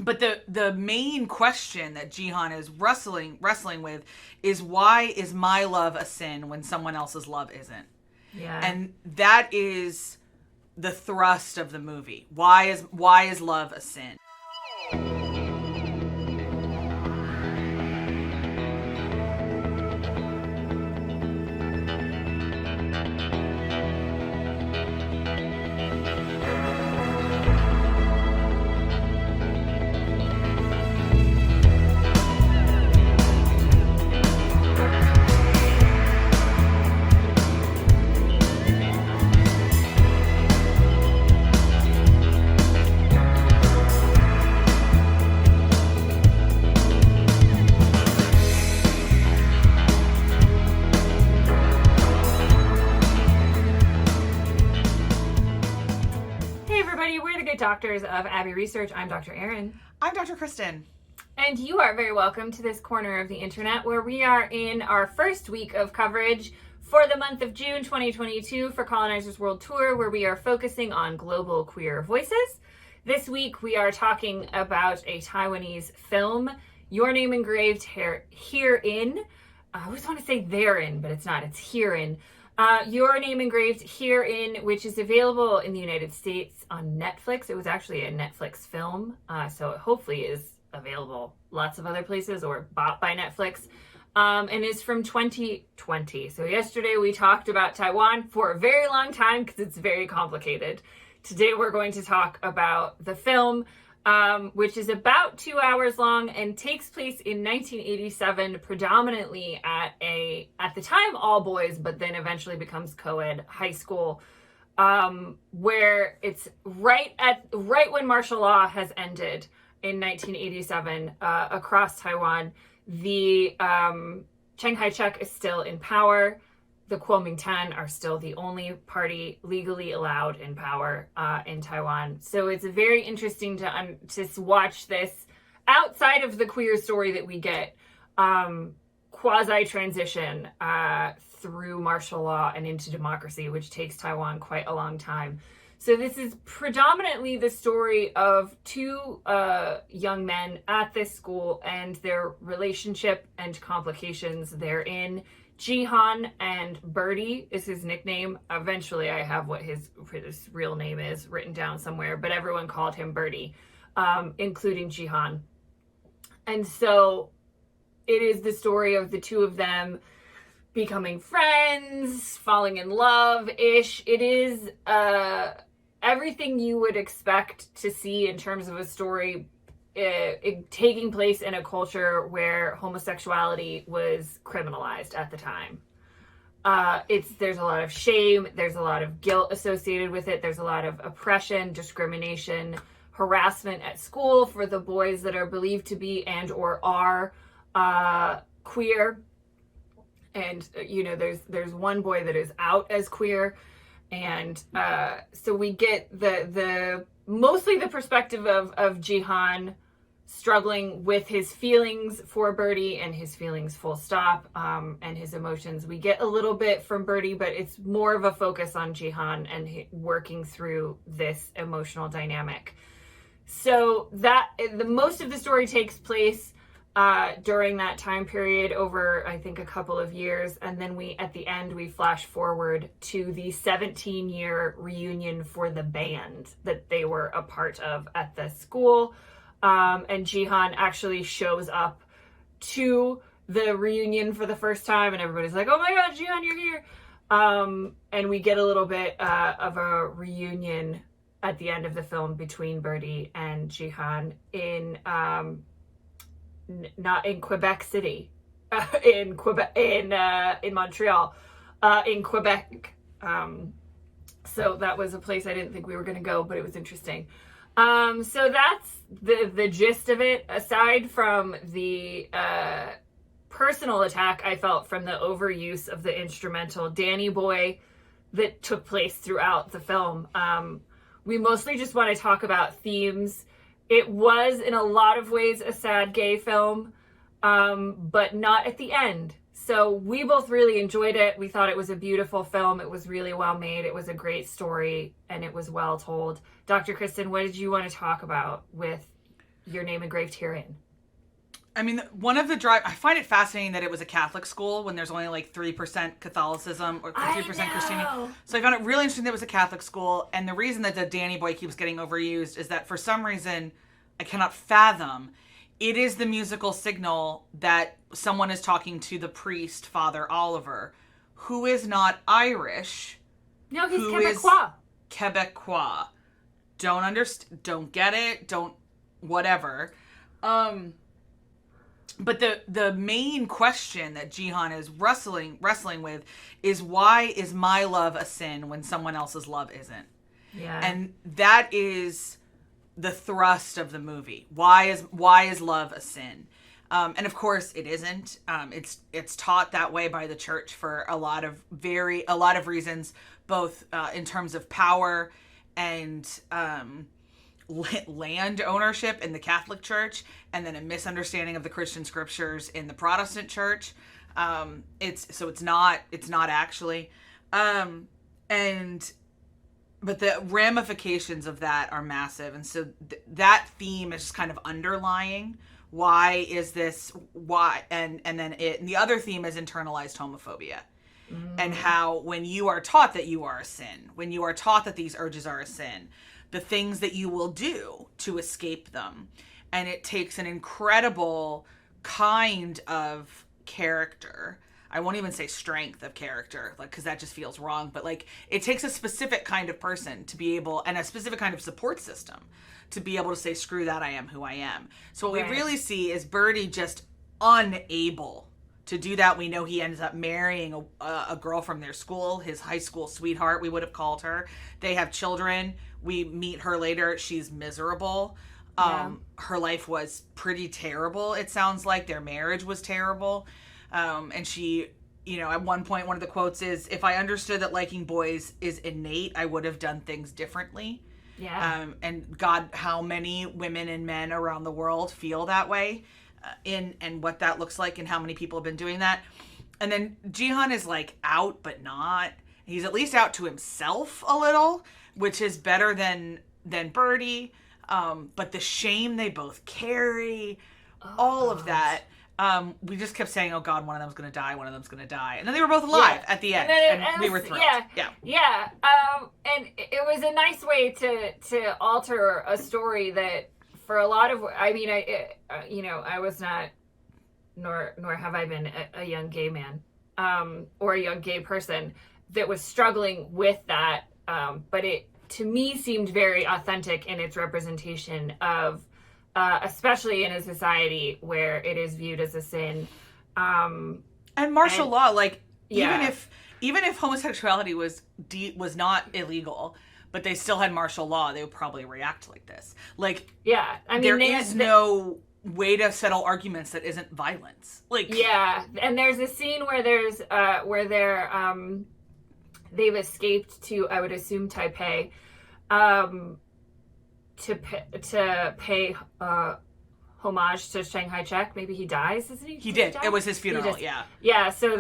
But the main question that Jihan is wrestling with is, why is my love a sin when someone else's love isn't? Yeah. And that is the thrust of the movie. Why is love a sin? Doctors of Abbey Research. I'm Dr. Erin. I'm Dr. Kristen. And you are very welcome to this corner of the internet where we are in our first week of coverage for the month of June 2022 for Colonizer's World Tour, where we are focusing on global queer voices. This week we are talking about a Taiwanese film, Your Name Engraved Herein. I always want to say therein, but it's not. It's herein. Your Name Engraved Herein, which is available in the United States on Netflix. It was actually a Netflix film, so it hopefully is available lots of other places or bought by Netflix, and is from 2020. So yesterday we talked about Taiwan for a very long time because it's very complicated. Today we're going to talk about the film, which is about 2 hours long and takes place in 1987, predominantly at the time, all boys, but then eventually becomes co-ed high school, where it's right when martial law has ended in 1987 across Taiwan. The Chiang Kai-shek is still in power. The Kuomintang are still the only party legally allowed in power in Taiwan. So it's very interesting to watch this outside of the queer story that we get, quasi-transition through martial law and into democracy, which takes Taiwan quite a long time. So this is predominantly the story of two young men at this school and their relationship and complications therein. Jihan and Birdie is his nickname. Eventually I have what his real name is written down somewhere, but everyone called him Birdie, including Jihan. And so it is the story of the two of them becoming friends, falling in love-ish. It is everything you would expect to see in terms of a story taking place in a culture where homosexuality was criminalized at the time. There's a lot of shame, there's a lot of guilt associated with it, there's a lot of oppression, discrimination, harassment at school for the boys that are believed to be and or are queer. And there's one boy that is out as queer, and so we get the mostly the perspective of Jihan struggling with his feelings for Birdie and his feelings full stop, and his emotions. We get a little bit from Birdie, but it's more of a focus on Jihan and working through this emotional dynamic. So that the most of the story takes place during that time period over, I think, a couple of years. And then at the end, we flash forward to the 17-year reunion for the band that they were a part of at the school. And Jihan actually shows up to the reunion for the first time, and everybody's like, oh my God, Jihan, you're here. And we get a little bit of a reunion at the end of the film between Birdie and Jihan in not in Quebec City, in Montreal, in Quebec. So that was a place I didn't think we were going to go, but it was interesting. So that's the gist of it. Aside from the personal attack I felt from the overuse of the instrumental Danny Boy that took place throughout the film, we mostly just want to talk about themes. It was, in a lot of ways, a sad gay film, but not at the end. So we both really enjoyed it. We thought it was a beautiful film. It was really well made. It was a great story, and it was well told. Dr. Kristen, what did you want to talk about with Your Name Engraved Herein. I mean, one of the drive, I find it fascinating that it was a Catholic school when there's only like 3% Catholicism or 3% Christianity. So I found it really interesting that it was a Catholic school. And the reason that the Danny boy keeps getting overused is that for some reason, I cannot fathom, it is the musical signal that someone is talking to the priest, Father Oliver, who is not Irish. No, he's Quebecois. Quebecois. Don't understand, don't get it, don't, whatever. But the main question that Jihan is wrestling with is, why is my love a sin when someone else's love isn't? Yeah. And that is the thrust of the movie. Why is love a sin? And of course it isn't. It's taught that way by the church for a lot of reasons, both in terms of power and land ownership in the Catholic Church, and then a misunderstanding of the Christian scriptures in the Protestant Church. It's not actually, but the ramifications of that are massive, and so that theme is just kind of underlying. Why is this? Why? And the other theme is internalized homophobia. And how when you are taught that you are a sin, when you are taught that these urges are a sin, the things that you will do to escape them. And it takes an incredible kind of character. I won't even say strength of character, like, because that just feels wrong. But like, it takes a specific kind of person to be able, and a specific kind of support system to be able to say, screw that, I am who I am. So what we really see is Birdie just unable to do that. We know he ends up marrying a girl from their school, his high school sweetheart, we would have called her. They have children. We meet her later. She's miserable. Her life was pretty terrible, it sounds like. Their marriage was terrible. And she, at one point, one of the quotes is, if I understood that liking boys is innate, I would have done things differently. Yeah. And God, how many women and men around the world feel that way, and what that looks like, and how many people have been doing that. And then Jihan is like out, but not. He's at least out to himself a little, which is better than Birdie. But the shame they both carry, all of that. We just kept saying, oh God, one of them's going to die, one of them's going to die. And then they were both alive at the end. And we were thrilled. Yeah. And it was a nice way to alter a story that for a lot of, I mean, I was not, nor have I been a young gay man, or a young gay person that was struggling with that. But it, to me, seemed very authentic in its representation of, especially in a society where it is viewed as a sin. And martial law, like, even if homosexuality was not illegal, but they still had martial law, they would probably react like this. Like, yeah, I mean, there is no way to settle arguments that isn't violence. Like, yeah, and there's a scene where they've escaped to, I would assume, Taipei, to pay homage to Shanghai Chek. Maybe he dies, isn't he? He did. It was his funeral. Yeah. So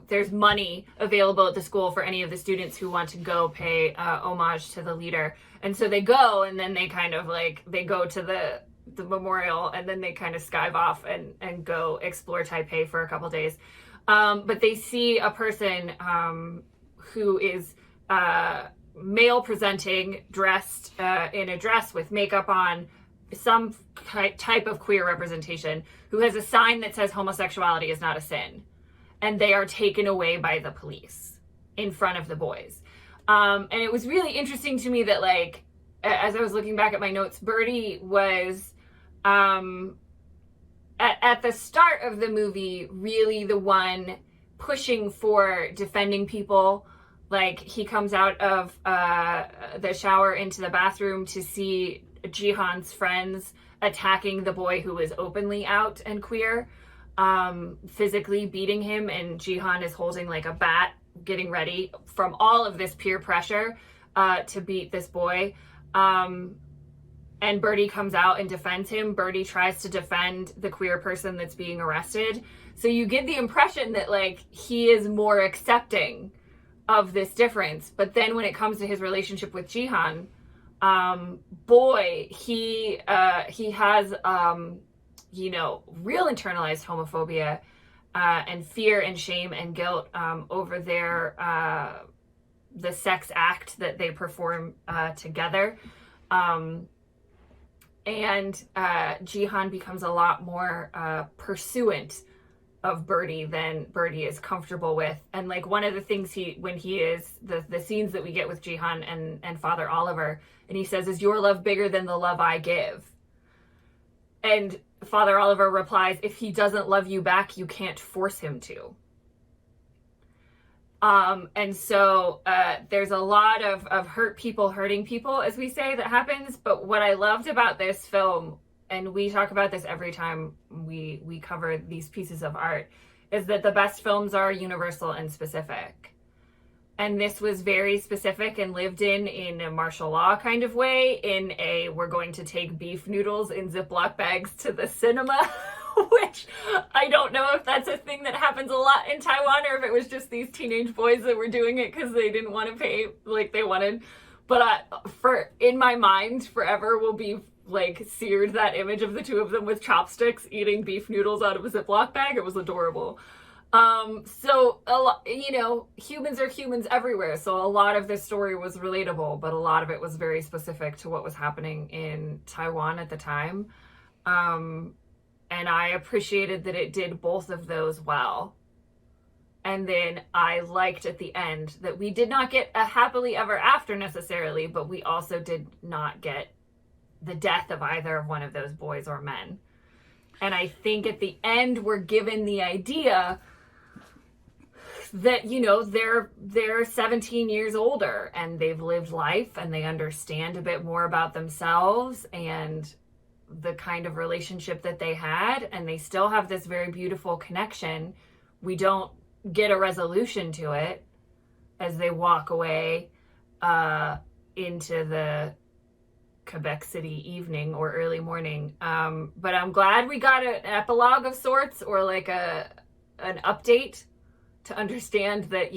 there's money available at the school for any of the students who want to go pay homage to the leader, and so they go, and then they kind of they go to the memorial, and then they kind of skive off and go explore Taipei for a couple days. But they see a person who is male presenting, dressed in a dress with makeup on, some type of queer representation, who has a sign that says homosexuality is not a sin. And they are taken away by the police in front of the boys. And it was really interesting to me that, as I was looking back at my notes, Birdie was, at the start of the movie, really the one pushing for defending people. Like, he comes out of the shower into the bathroom to see Jihan's friends attacking the boy who is openly out and queer, physically beating him, and Jihan is holding a bat, getting ready from all of this peer pressure to beat this boy. And Birdie comes out and defends him. Birdie tries to defend the queer person that's being arrested. So you get the impression that he is more accepting of this difference. But then when it comes to his relationship with Jihan, boy, he has real internalized homophobia and fear and shame and guilt over the sex act that they perform together. And Jihan becomes a lot more pursuant of Birdie than Birdie is comfortable with. And like one of the things the scenes that we get with Jihan and Father Oliver, and he says, "Is your love bigger than the love I give?" And Father Oliver replies, "If he doesn't love you back, you can't force him to." And so there's a lot of hurt people hurting people, as we say, that happens. But what I loved about this film, and we talk about this every time we cover these pieces of art, is that the best films are universal and specific. And this was very specific and lived in a martial law kind of way, we're going to take beef noodles in Ziploc bags to the cinema, which I don't know if that's a thing that happens a lot in Taiwan, or if it was just these teenage boys that were doing it because they didn't want to pay like they wanted. But in my mind, forever will be like seared that image of the two of them with chopsticks eating beef noodles out of a Ziploc bag. It was adorable. So a lot, humans are humans everywhere. So a lot of this story was relatable, but a lot of it was very specific to what was happening in Taiwan at the time. And I appreciated that it did both of those well. And then I liked at the end that we did not get a happily ever after necessarily, but we also did not get the death of either of one of those boys or men. And I think at the end we're given the idea that, they're 17 years older and they've lived life and they understand a bit more about themselves and the kind of relationship that they had, and they still have this very beautiful connection. We don't get a resolution to it as they walk away into the Quebec City evening or early morning. But I'm glad we got an epilogue of sorts, or like an update to understand that,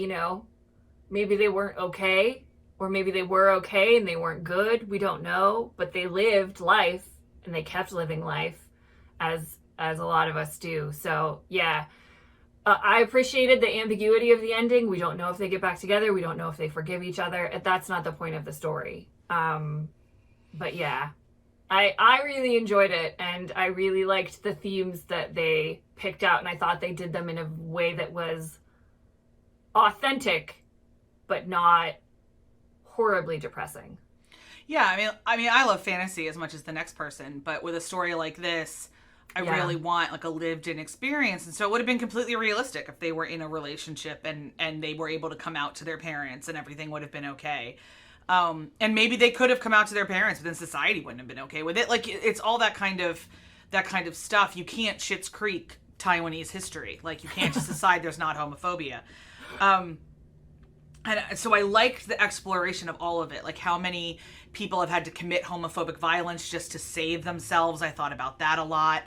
maybe they weren't okay, or maybe they were okay and they weren't good. We don't know, but they lived life and they kept living life as a lot of us do. So yeah, I appreciated the ambiguity of the ending. We don't know if they get back together. We don't know if they forgive each other. That's not the point of the story. But yeah, I really enjoyed it, and I really liked the themes that they picked out, and I thought they did them in a way that was authentic, but not horribly depressing. Yeah, I love fantasy as much as the next person, but with a story like this, I really want like a lived-in experience, and so it would have been completely realistic if they were in a relationship and they were able to come out to their parents and everything would have been okay. And maybe they could have come out to their parents, but then society wouldn't have been okay with it. Like, it's all that kind of stuff. You can't Schitt's Creek Taiwanese history. Like, you can't just decide there's not homophobia. And so I liked the exploration of all of it, like how many people have had to commit homophobic violence just to save themselves. I thought about that a lot.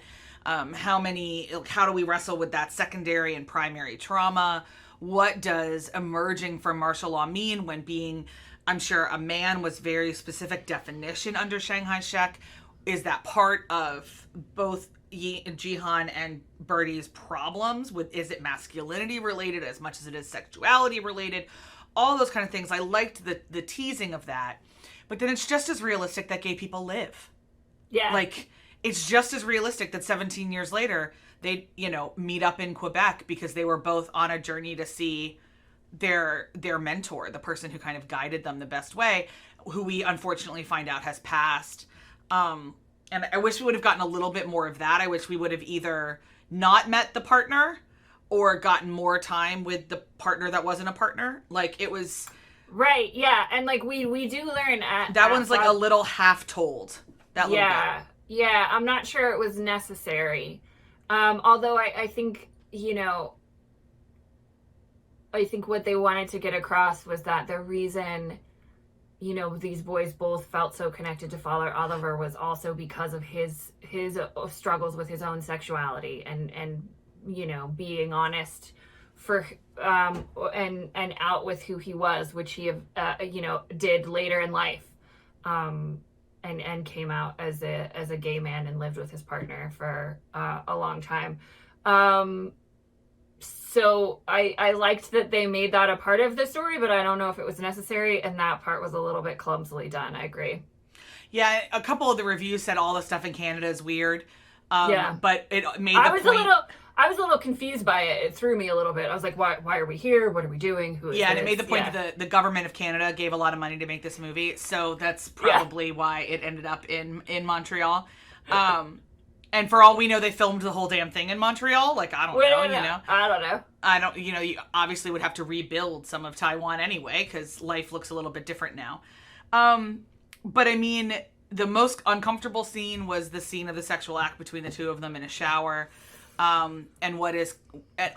How do we wrestle with that secondary and primary trauma? What does emerging from martial law mean when being, I'm sure a man was very specific definition under Shanghai Shek. Is that part of both Jihan and Birdie's problems? Is it masculinity related as much as it is sexuality related? All those kind of things. I liked the teasing of that. But then it's just as realistic that gay people live. Yeah. Like, it's just as realistic that 17 years later, they, meet up in Quebec because they were both on a journey to see their mentor, the person who kind of guided them the best way, who we unfortunately find out has passed. And I wish we would have gotten a little bit more of that. I wish we would have either not met the partner or gotten more time with the partner that wasn't a partner. Like, it was... Right, yeah. And, like, we do learn that one's, like, a little half-told. That little bit. Yeah, I'm not sure it was necessary. Although I think, I think what they wanted to get across was that the reason, these boys both felt so connected to Father Oliver was also because of his struggles with his own sexuality and being honest for and out with who he was, which he did later in life. and came out as a gay man and lived with his partner for a long time. So I liked that they made that a part of the story, but I don't know if it was necessary, and that part was a little bit clumsily done. I agree. Yeah, a couple of the reviews said all the stuff in Canada is weird. Yeah. But it made the point. I was a little confused by it. It threw me a little bit. I was like, why are we here? What are we doing? Who is Yeah, and this? it made the point that the government of Canada gave a lot of money to make this movie, so that's probably why it ended up in Montreal. And for all we know, they filmed the whole damn thing in Montreal. Like, I don't know, you know. I don't know. I don't, you know, you obviously would have to rebuild some of Taiwan anyway, because life looks a little bit different now. But I mean, the most uncomfortable scene was the scene of the sexual act between the two of them in a shower. And what is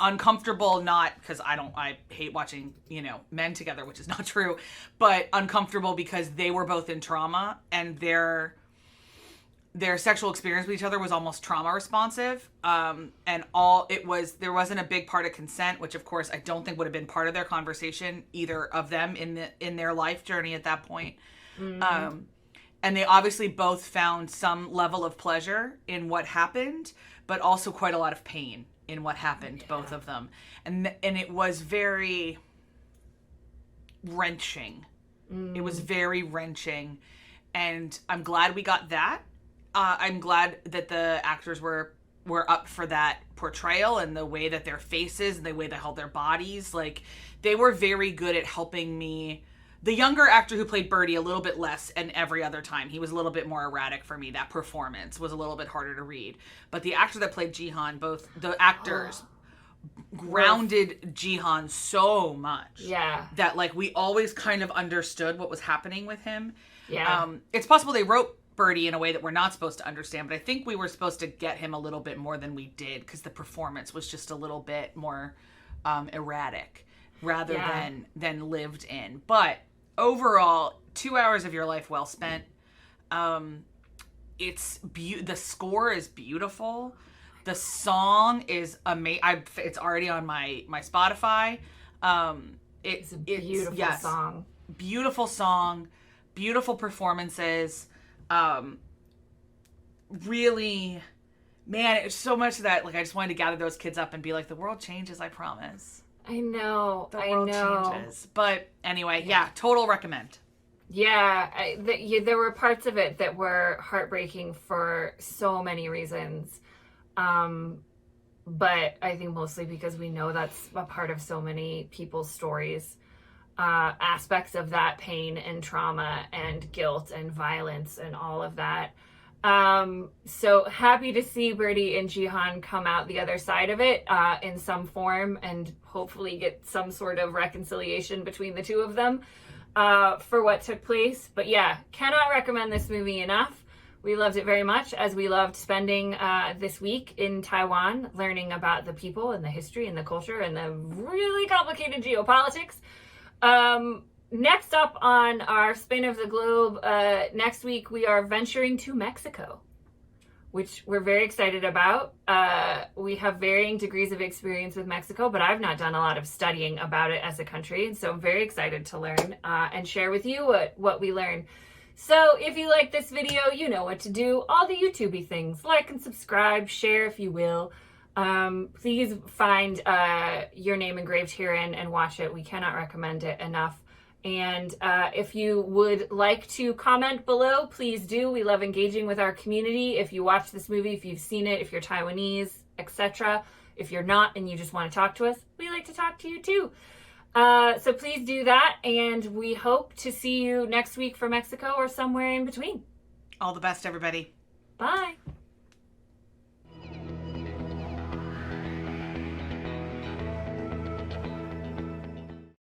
uncomfortable, not because I hate watching, you know, men together, which is not true, but uncomfortable because they were both in trauma, and their sexual experience with each other was almost trauma responsive. And there wasn't a big part of consent, which of course I don't think would have been part of their conversation, either of them in their life journey at that point. Mm-hmm. And they obviously both found some level of pleasure in what happened, but also quite a lot of pain in what happened, both of them. And it was very wrenching. It was very wrenching. And I'm glad we got that. I'm glad that the actors were up for that portrayal, and the way that their faces and the way they held their bodies, like, they were very good at helping me. The younger actor who played Birdie, a little bit less, and every other time he was a little bit more erratic for me. That performance was a little bit harder to read. But the actor that played Jihan, both the actors grounded Jihan so much that, like, we always kind of understood what was happening with him. It's possible they wrote Birdie in a way that we're not supposed to understand, but I think we were supposed to get him a little bit more than we did, because the performance was just a little bit more erratic rather than lived in. But overall, 2 hours of your life well spent. The score is beautiful. The song is amazing. It's already on my Spotify. It's a beautiful song. Beautiful song, beautiful performances. Really, man, it's so much that, like, I just wanted to gather those kids up and be like, the world changes, I promise. I know. The world changes. But anyway, total recommend. Yeah, there were parts of it that were heartbreaking for so many reasons. But I think mostly because we know that's a part of so many people's stories. Aspects of that pain and trauma and guilt and violence and all of that. So happy to see Birdie and Jihan come out the other side of it in some form, and hopefully get some sort of reconciliation between the two of them for what took place. But yeah, cannot recommend this movie enough. We loved it very much, as we loved spending this week in Taiwan, learning about the people and the history and the culture and the really complicated geopolitics. Next up on our spin of the globe, next week we are venturing to Mexico, which we're very excited about. We have varying degrees of experience with Mexico, but I've not done a lot of studying about it as a country, and so I'm very excited to learn and share with you what we learn. So if you like this video, you know what to do. All the YouTube-y things. Like and subscribe, share if you will. Please find Your Name Engraved Herein and watch it. We cannot recommend it enough. And if you would like to comment below, please do. We love engaging with our community. If you watch this movie, if you've seen it, if you're Taiwanese, etc. If you're not and you just want to talk to us, we like to talk to you too. So please do that, and we hope to see you next week for Mexico or somewhere in between. All the best, everybody. Bye.